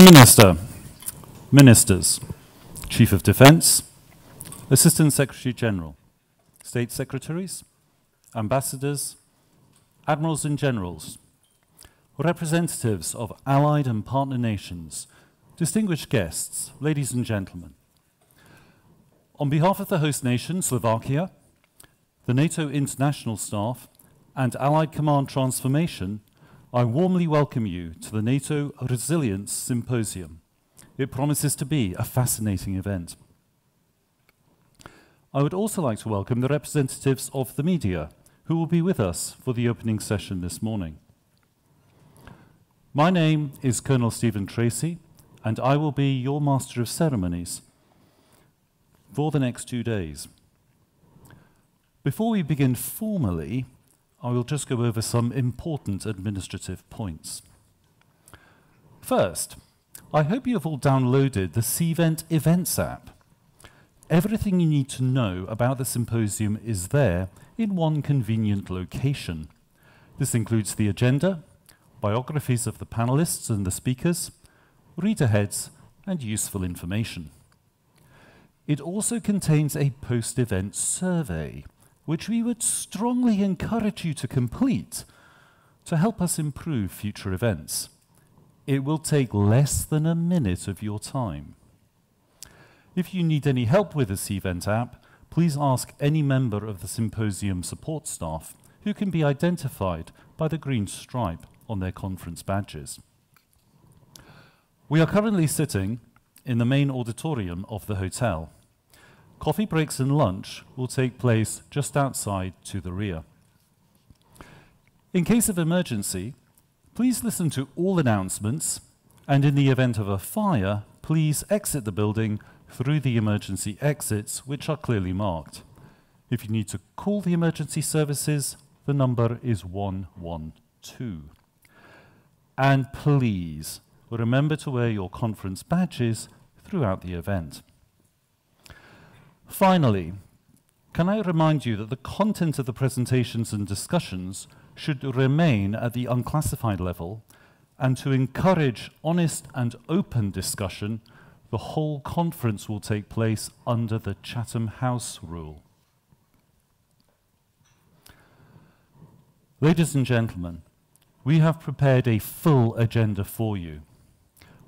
Prime Minister, Ministers, Chief of Defence, Assistant Secretary General, State Secretaries, Ambassadors, Admirals and Generals, representatives of allied and partner nations, distinguished guests, ladies and gentlemen. On behalf of the host nation, Slovakia, the NATO International Staff, and Allied Command Transformation, I warmly welcome you to the NATO Resilience Symposium. It promises to be a fascinating event. I would also like to welcome the representatives of the media who will be with us for the opening session this morning. My name is Colonel Stephen Tracy, and I will be your Master of Ceremonies for the next 2 days. Before we begin formally, I will just go over some important administrative points. First, I hope you have all downloaded the CVent Events app. Everything you need to know about the symposium is there in one convenient location. This includes the agenda, biographies of the panelists and the speakers, reader heads, and useful information. It also contains a post-event survey, which we would strongly encourage you to complete to help us improve future events. It will take less than a minute of your time. If you need any help with the CVent app, please ask any member of the symposium support staff, who can be identified by the green stripe on their conference badges. We are currently sitting in the main auditorium of the hotel. Coffee breaks and lunch will take place just outside to the rear. In case of emergency, please listen to all announcements, and in the event of a fire, please exit the building through the emergency exits, which are clearly marked. If you need to call the emergency services, the number is 112. And please remember to wear your conference badges throughout the event. Finally, can I remind you that the content of the presentations and discussions should remain at the unclassified level, and to encourage honest and open discussion, the whole conference will take place under the Chatham House rule. Ladies and gentlemen, we have prepared a full agenda for you.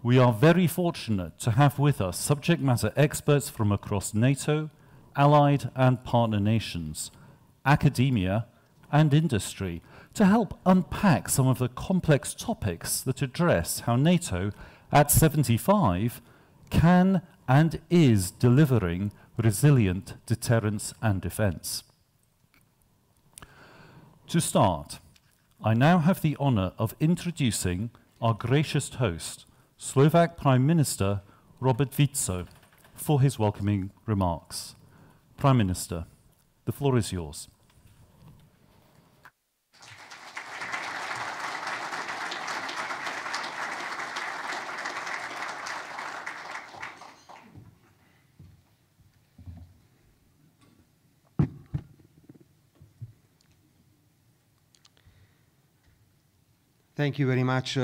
We are very fortunate to have with us subject matter experts from across NATO, allied and partner nations, academia and industry to help unpack some of the complex topics that address how NATO at 75 can and is delivering resilient deterrence and defense. To start, I now have the honor of introducing our gracious host, Slovak Prime Minister Robert Fico, for his welcoming remarks. Prime Minister, the floor is yours. Thank you very much,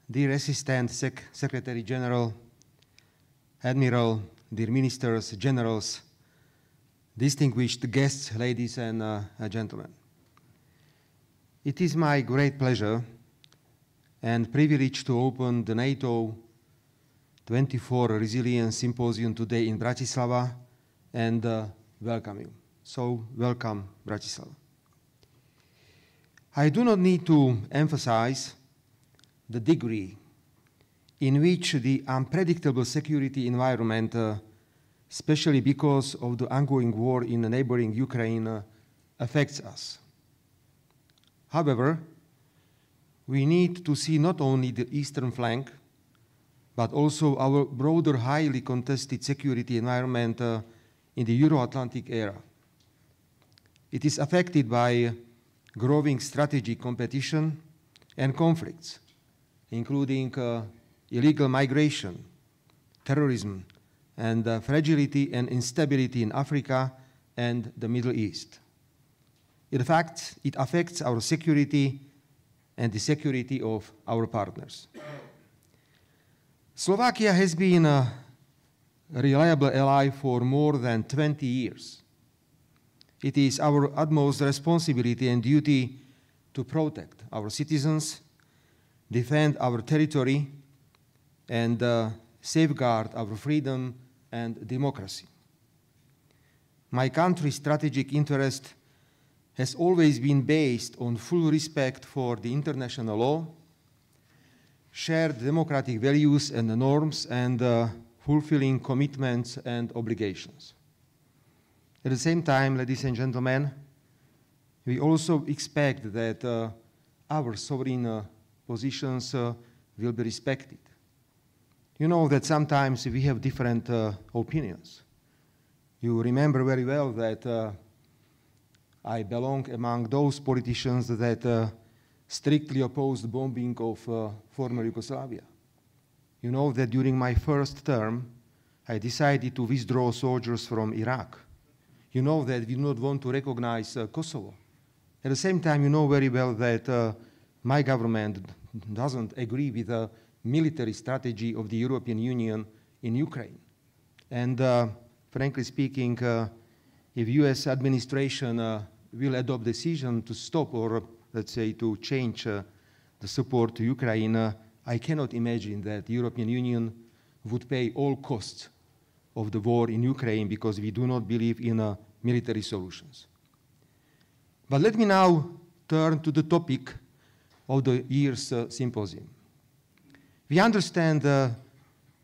dear Assistant Secretary General, Admiral, dear Ministers, Generals, distinguished guests, ladies and gentlemen. It is my great pleasure and privilege to open the NATO 24 Resilience Symposium today in Bratislava and welcome you. So welcome, Bratislava. I do not need to emphasize the degree in which the unpredictable security environment, especially because of the ongoing war in the neighboring Ukraine, affects us. However, we need to see not only the eastern flank, but also our broader, highly contested security environment in the Euro-Atlantic area. It is affected by growing strategic competition and conflicts, including illegal migration, terrorism, and fragility and instability in Africa and the Middle East. In fact, it affects our security and the security of our partners. Slovakia has been a reliable ally for more than 20 years. It is our utmost responsibility and duty to protect our citizens, defend our territory, and safeguard our freedom and democracy. My country's strategic interest has always been based on full respect for the international law, shared democratic values and norms, and fulfilling commitments and obligations. At the same time, ladies and gentlemen, we also expect that our sovereign positions will be respected. You know that sometimes we have different opinions. You remember very well that I belong among those politicians that strictly opposed the bombing of former Yugoslavia. You know that during my first term, I decided to withdraw soldiers from Iraq. You know that we do not want to recognize Kosovo. At the same time, you know very well that my government doesn't agree with the military strategy of the European Union in Ukraine. And frankly speaking, if US administration will adopt decision to stop or, let's say, to change the support to Ukraine, I cannot imagine that the European Union would pay all costs of the war in Ukraine because we do not believe in military solutions. But let me now turn to the topic of the year's symposium. We understand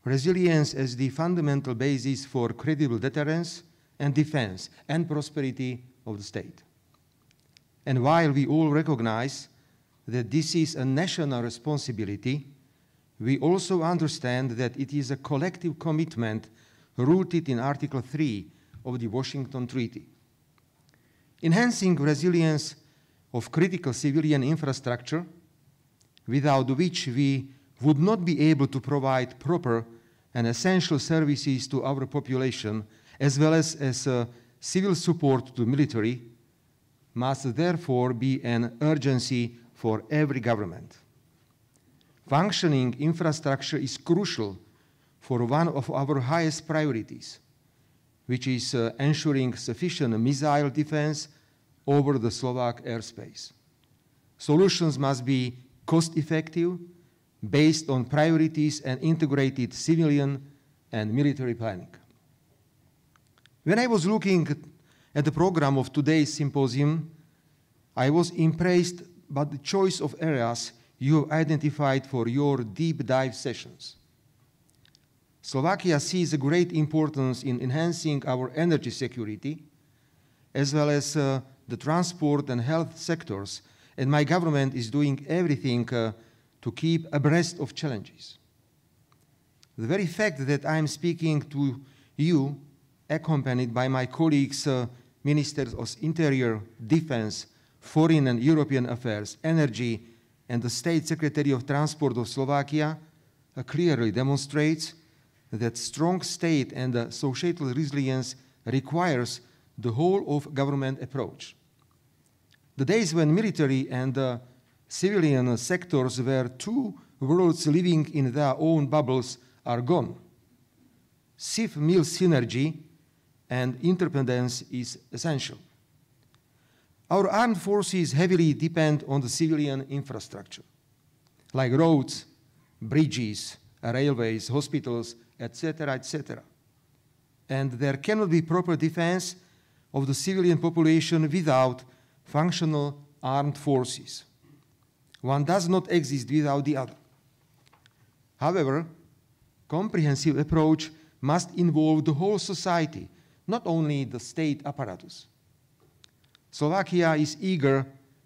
resilience as the fundamental basis for credible deterrence and defense and prosperity of the state. And while we all recognize that this is a national responsibility, we also understand that it is a collective commitment rooted in Article 3 of the Washington Treaty. Enhancing resilience of critical civilian infrastructure, without which we would not be able to provide proper and essential services to our population, as well as civil support to military, must therefore be an urgency for every government. Functioning infrastructure is crucial for one of our highest priorities, which is ensuring sufficient missile defense over the Slovak airspace. Solutions must be cost-effective, based on priorities and integrated civilian and military planning. When I was looking at the program of today's symposium, I was impressed by the choice of areas you have identified for your deep dive sessions. Slovakia sees a great importance in enhancing our energy security, as well as the transport and health sectors, and my government is doing everything to keep abreast of challenges. The very fact that I am speaking to you, accompanied by my colleagues, Ministers of Interior, Defense, Foreign and European Affairs, Energy, and the State Secretary of Transport of Slovakia, clearly demonstrates that strong state and societal resilience requires the whole of government approach. The days when military and civilian sectors were two worlds living in their own bubbles are gone. Civil synergy and interdependence is essential. Our armed forces heavily depend on the civilian infrastructure, like roads, bridges, railways, hospitals, etc., etc. And there cannot be proper defense of the civilian population without functional armed forces. One does not exist without the other. However, comprehensive approach must involve the whole society, not only the state apparatus. Slovakia is eager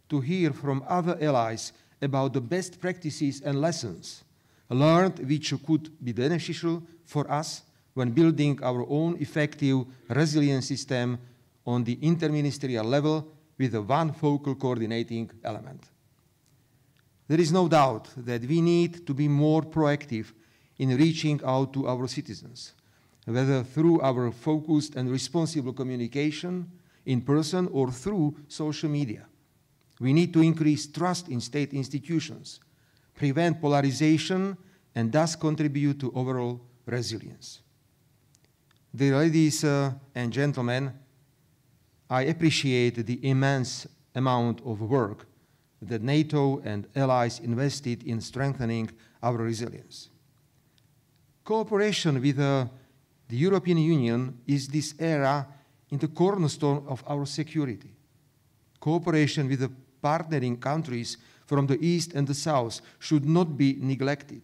to hear from other allies about the best practices and lessons learned which could be beneficial for us when building our own effective resilience system on the interministerial level with a one focal coordinating element. There is no doubt that we need to be more proactive in reaching out to our citizens, whether through our focused and responsible communication in person or through social media. We need to increase trust in state institutions, prevent polarization, and thus contribute to overall resilience. Dear ladies and gentlemen, I appreciate the immense amount of work that NATO and allies invested in strengthening our resilience. Cooperation with the European Union is this era in the cornerstone of our security. Cooperation with the partnering countries from the East and the South should not be neglected.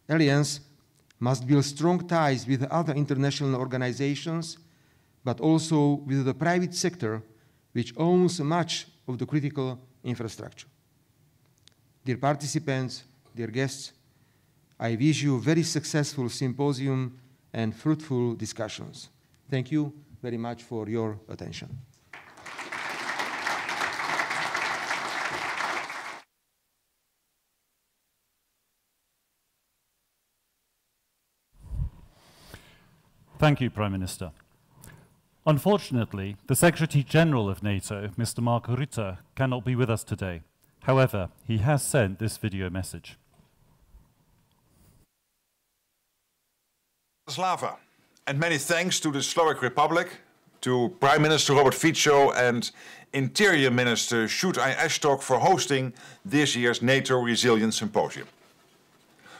Alliance must build strong ties with other international organizations, but also with the private sector, which owns much of the critical infrastructure. Dear participants, dear guests, I wish you a very successful symposium and fruitful discussions. Thank you very much for your attention. Thank you, Prime Minister. Unfortunately, the Secretary-General of NATO, Mr. Mark Rutte, cannot be with us today. However, he has sent this video message. Slava, and many thanks to the Slovak Republic, to Prime Minister Robert Fico and Interior Minister Shutai Ashtok for hosting this year's NATO Resilience Symposium.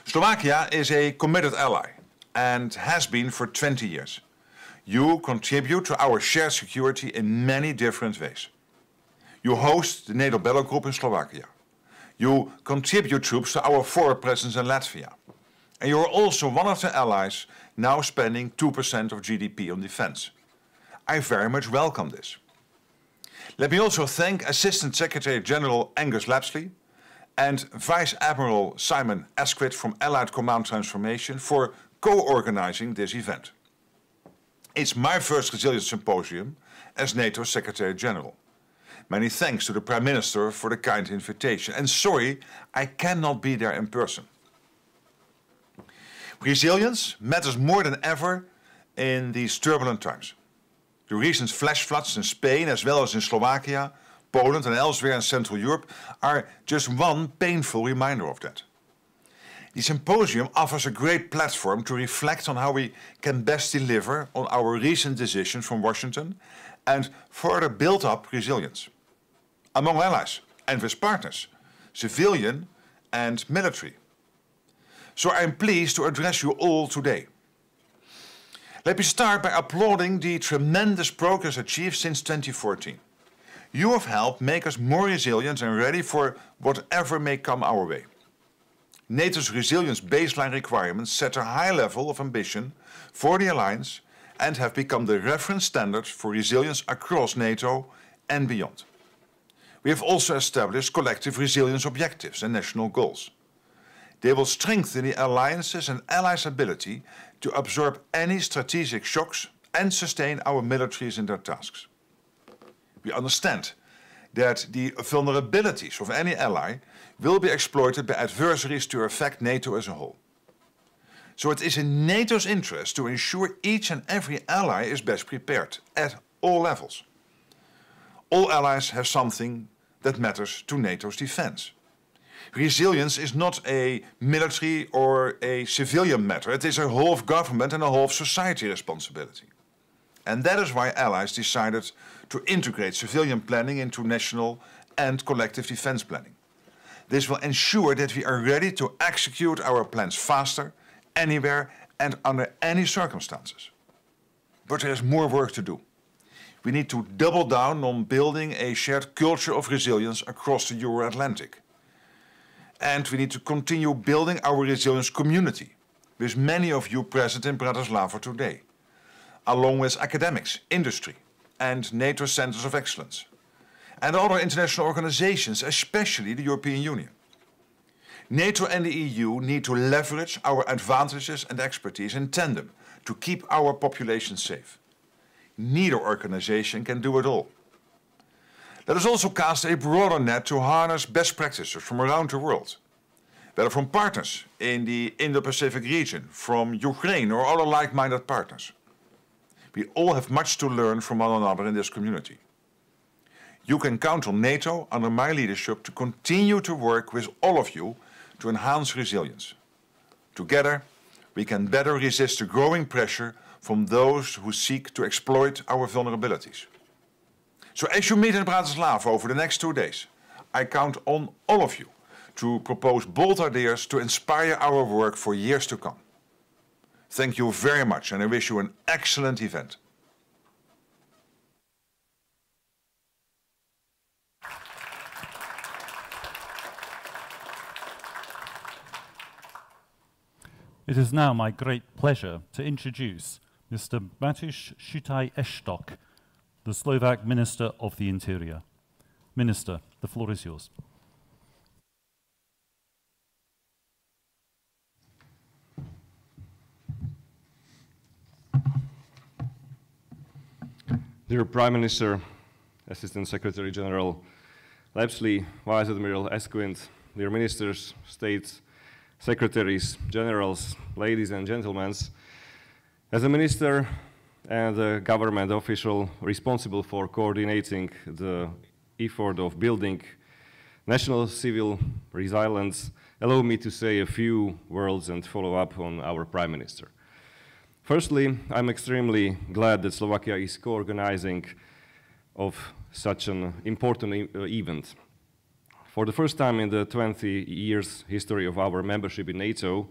Slovakia is a committed ally and has been for 20 years. You contribute to our shared security in many different ways. You host the NATO battle group in Slovakia. You contribute troops to our forward presence in Latvia. And you are also one of the allies now spending 2% of GDP on defense. I very much welcome this. Let me also thank Assistant Secretary General Angus Lapsley and Vice Admiral Simon Asquith from Allied Command Transformation for co-organizing this event. It's my first Resilience Symposium as NATO Secretary General. Many thanks to the Prime Minister for the kind invitation, and sorry I cannot be there in person. Resilience matters more than ever in these turbulent times. The recent flash floods in Spain as well as in Slovakia, Poland and elsewhere in Central Europe are just one painful reminder of that. The symposium offers a great platform to reflect on how we can best deliver on our recent decisions from Washington and further build up resilience among allies and with partners, civilian and military. So I am pleased to address you all today. Let me start by applauding the tremendous progress achieved since 2014. You have helped make us more resilient and ready for whatever may come our way. NATO's resilience baseline requirements set a high level of ambition for the alliance and have become the reference standards for resilience across NATO and beyond. We have also established collective resilience objectives and national goals. They will strengthen the alliances and allies' ability to absorb any strategic shocks and sustain our militaries in their tasks. We understand that the vulnerabilities of any ally will be exploited by adversaries to affect NATO as a whole. So it is in NATO's interest to ensure each and every ally is best prepared at all levels. All allies have something that matters to NATO's defense. Resilience is not a military or a civilian matter. It is a whole of government and a whole of society responsibility. And that is why allies decided to integrate civilian planning into national and collective defense planning. This will ensure that we are ready to execute our plans faster, anywhere and under any circumstances. But there is more work to do. We need to double down on building a shared culture of resilience across the Euro-Atlantic. And we need to continue building our resilience community, with many of you present in Bratislava today, along with academics, industry, and NATO centers of excellence, and other international organizations, especially the European Union. NATO and the EU need to leverage our advantages and expertise in tandem to keep our population safe. Neither organization can do it all. Let us also cast a broader net to harness best practices from around the world, whether from partners in the Indo-Pacific region, from Ukraine or other like-minded partners. We all have much to learn from one another in this community. You can count on NATO under my leadership to continue to work with all of you to enhance resilience. Together, we can better resist the growing pressure from those who seek to exploit our vulnerabilities. So as you meet in Bratislava over the next 2 days, I count on all of you to propose bold ideas to inspire our work for years to come. Thank you very much, and I wish you an excellent event. It is now my great pleasure to introduce Mr. Mateusz Šutaj-Eštok, the Slovak Minister of the Interior. Minister, the floor is yours. Dear Prime Minister, Assistant Secretary General Lepsley, Vice Admiral Esquint, dear Ministers, States, Secretaries, Generals, ladies and gentlemen, as a Minister and a government official responsible for coordinating the effort of building national civil resilience, allow me to say a few words and follow up on our Prime Minister. Firstly, I'm extremely glad that Slovakia is co-organizing of such an important event. For the first time in the 20 years history of our membership in NATO,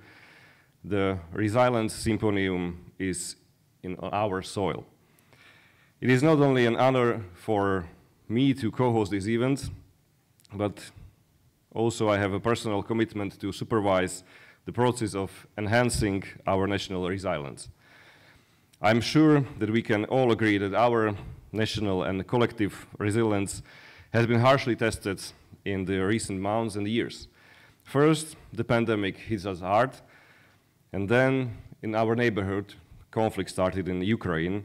the Resilience Symposium is in our soil. It is not only an honor for me to co-host this event, but also I have a personal commitment to supervise the process of enhancing our national resilience. I'm sure that we can all agree that our national and collective resilience has been harshly tested in the recent months and years. First, the pandemic hit us hard, and then in our neighborhood, conflict started in Ukraine,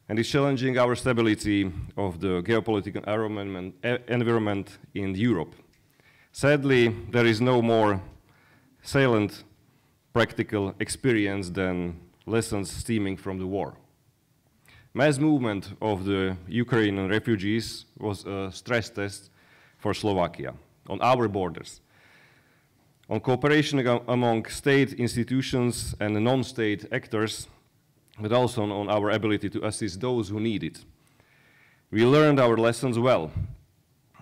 and is challenging our stability of the geopolitical environment in Europe. Sadly, there is no more salient practical experience than lessons stemming from the war. Mass movement of the Ukrainian refugees was a stress test for Slovakia on our borders, on cooperation among state institutions and non-state actors, but also on our ability to assist those who need it. We learned our lessons well,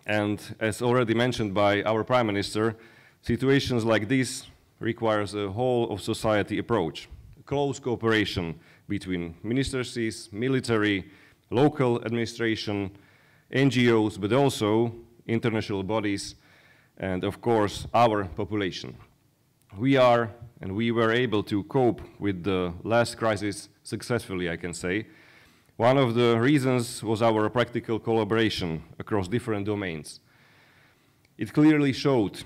and as already mentioned by our Prime Minister, situations like this requires a whole of society approach, close cooperation between ministries, military, local administration, NGOs, but also international bodies, and of course our population. We were able to cope with the last crisis successfully, I can say. One of the reasons was our practical collaboration across different domains. It clearly showed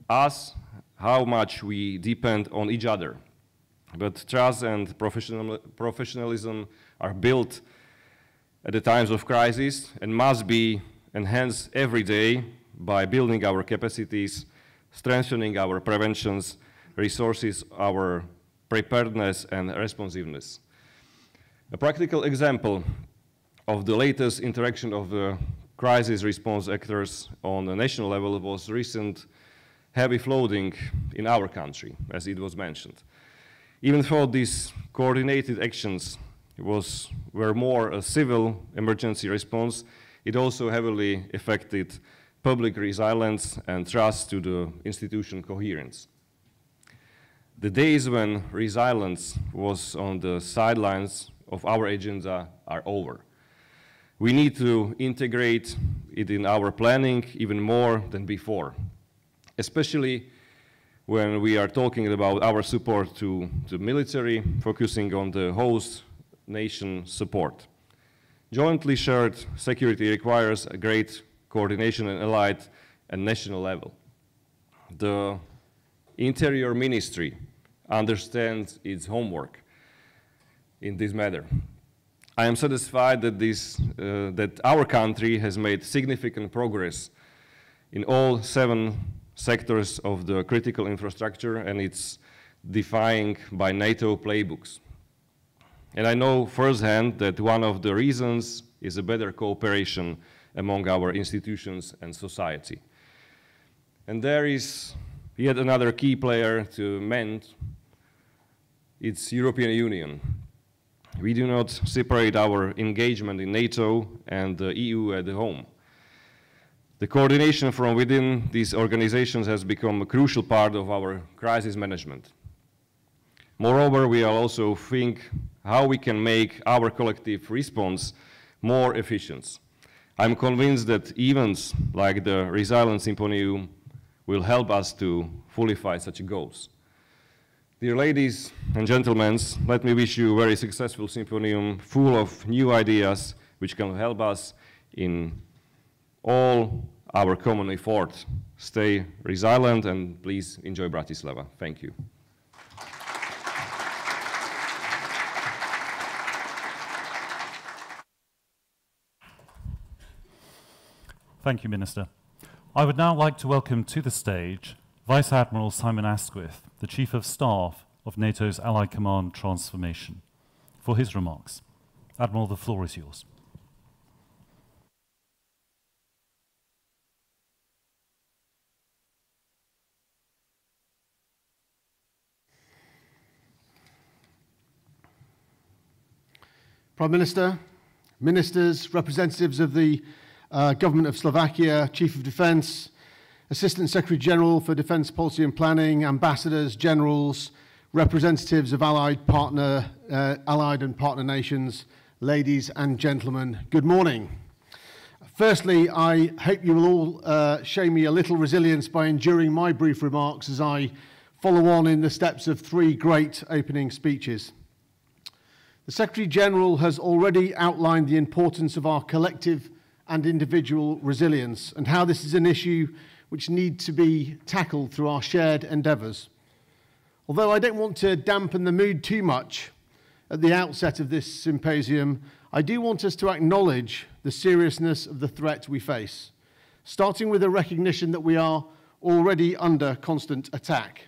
us how much we depend on each other, but trust and professionalism are built at the times of crisis and must be enhanced every day by building our capacities, strengthening our preventions, resources, our preparedness and responsiveness. A practical example of the latest interaction of the crisis response actors on the national level was recent heavy flooding in our country, as it was mentioned. Even though these coordinated actions were more a civil emergency response, it also heavily affected public resilience and trust to the institution coherence. The days when resilience was on the sidelines of our agenda are over. We need to integrate it in our planning even more than before, especially when we are talking about our support to the military, focusing on the host nation support. Jointly shared security requires a great coordination at allied and national level. The Interior Ministry understands its homework in this matter. I am satisfied that, that our country has made significant progress in all 7 sectors of the critical infrastructure, and it's defined by NATO playbooks. And I know firsthand that one of the reasons is a better cooperation among our institutions and society. And there is yet another key player to mend its European Union. We do not separate our engagement in NATO and the EU at home. The coordination from within these organizations has become a crucial part of our crisis management. Moreover, we also think how we can make our collective response more efficient. I'm convinced that events like the Resilience Sympózium will help us to fulfill such goals. Dear ladies and gentlemen, let me wish you a very successful symposium full of new ideas which can help us in all our common efforts. Stay resilient and please enjoy Bratislava. Thank you. Thank you, Minister. I would now like to welcome to the stage Vice Admiral Simon Asquith, the Chief of Staff of NATO's Allied Command Transformation, for his remarks. Admiral, the floor is yours. Prime Minister, Ministers, representatives of the Government of Slovakia, Chief of Defence, Assistant Secretary General for Defence Policy and Planning, ambassadors, generals, representatives of allied and partner nations, ladies and gentlemen, good morning. Firstly, I hope you will all show me a little resilience by enduring my brief remarks as I follow on in the steps of three great opening speeches. The Secretary General has already outlined the importance of our collective and individual resilience and how this is an issue which needs to be tackled through our shared endeavours. Although I don't want to dampen the mood too much at the outset of this symposium, I do want us to acknowledge the seriousness of the threat we face, starting with a recognition that we are already under constant attack.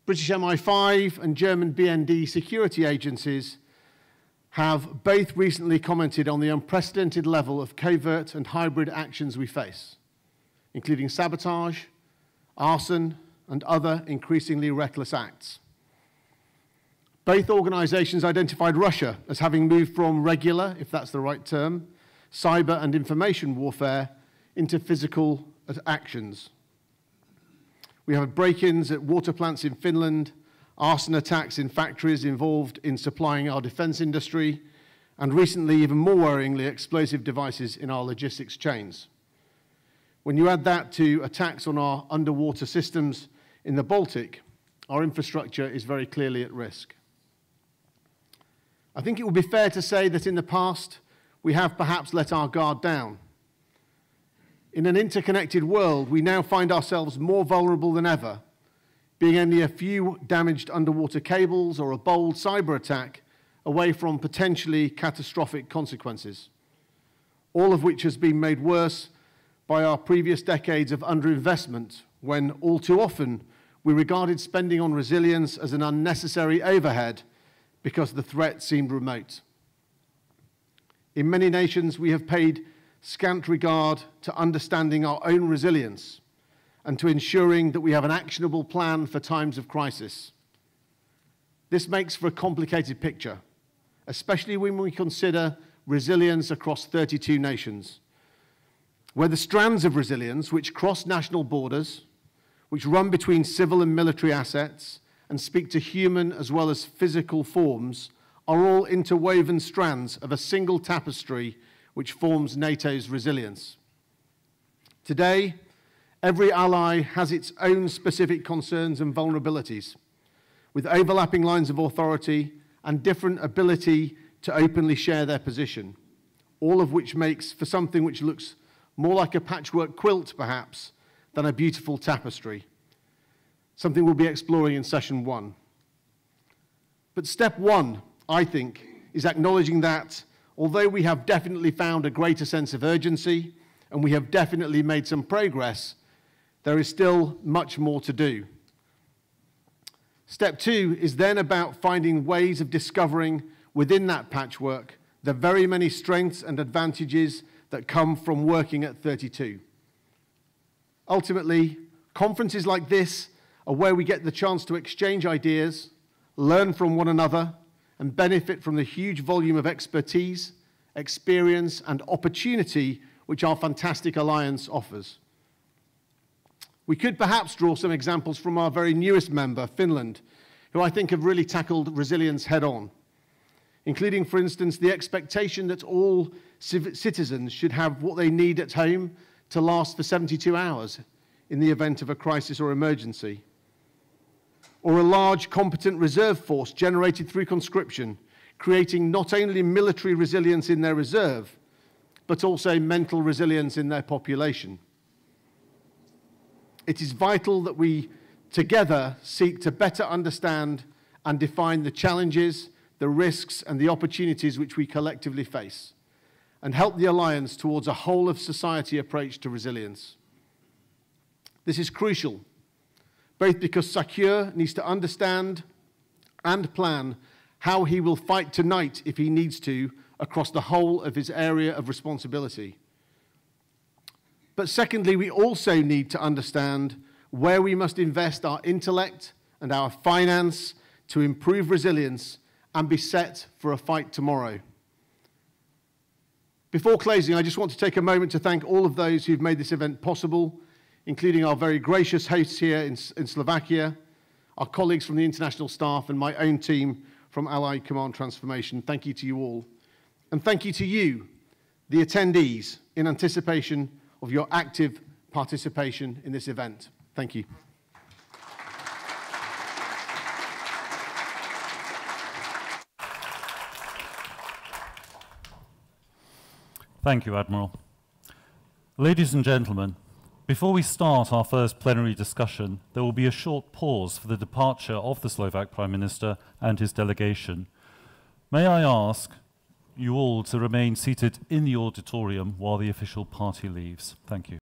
British MI5 and German BND security agencies have both recently commented on the unprecedented level of covert and hybrid actions we face, including sabotage, arson, and other increasingly reckless acts. Both organisations identified Russia as having moved from regular, if that's the right term, cyber and information warfare into physical actions. We have break-ins at water plants in Finland, arson attacks in factories involved in supplying our defence industry, and recently, even more worryingly, explosive devices in our logistics chains. When you add that to attacks on our underwater systems in the Baltic, our infrastructure is very clearly at risk. I think it would be fair to say that in the past, we have perhaps let our guard down. In an interconnected world, we now find ourselves more vulnerable than ever, being only a few damaged underwater cables or a bold cyber attack away from potentially catastrophic consequences, all of which has been made worse by our previous decades of underinvestment, when all too often we regarded spending on resilience as an unnecessary overhead because the threat seemed remote. In many nations, we have paid scant regard to understanding our own resilience and to ensuring that we have an actionable plan for times of crisis. This makes for a complicated picture, especially when we consider resilience across 32 nations, where the strands of resilience, which cross national borders, which run between civil and military assets, and speak to human as well as physical forms, are all interwoven strands of a single tapestry which forms NATO's resilience. Today, every ally has its own specific concerns and vulnerabilities, with overlapping lines of authority and different ability to openly share their position, all of which makes for something which looks more like a patchwork quilt, perhaps, than a beautiful tapestry, something we'll be exploring in session 1. But step 1, I think, is acknowledging that although we have definitely found a greater sense of urgency and we have definitely made some progress, there is still much more to do. Step 2 is then about finding ways of discovering within that patchwork the very many strengths and advantages that come from working at 32. Ultimately, Conferences like this are where we get the chance to exchange ideas, learn from one another, and benefit from the huge volume of expertise, experience, and opportunity which our fantastic alliance offers. We could perhaps draw some examples from our very newest member, Finland, who I think have really tackled resilience head-on, including, for instance, the expectation that all citizens should have what they need at home to last for 72 hours in the event of a crisis or emergency, or a large, competent reserve force generated through conscription, creating not only military resilience in their reserve, but also mental resilience in their population. It is vital that we together seek to better understand and define the challenges, the risks, and the opportunities which we collectively face, and help the Alliance towards a whole-of-society approach to resilience. This is crucial, both because Sakure needs to understand and plan how he will fight tonight if he needs to across the whole of his area of responsibility. But secondly, we also need to understand where we must invest our intellect and our finance to improve resilience and be set for a fight tomorrow. Before closing, I just want to take a moment to thank all of those who've made this event possible, including our very gracious hosts here in Slovakia, our colleagues from the international staff, and my own team from Allied Command Transformation. Thank you to you all. And thank you to you, the attendees, in anticipation of your active participation in this event. Thank you. Thank you, Admiral. Ladies and gentlemen, before we start our first plenary discussion, there will be a short pause for the departure of the Slovak Prime Minister and his delegation. May I ask you all to remain seated in the auditorium while the official party leaves? Thank you.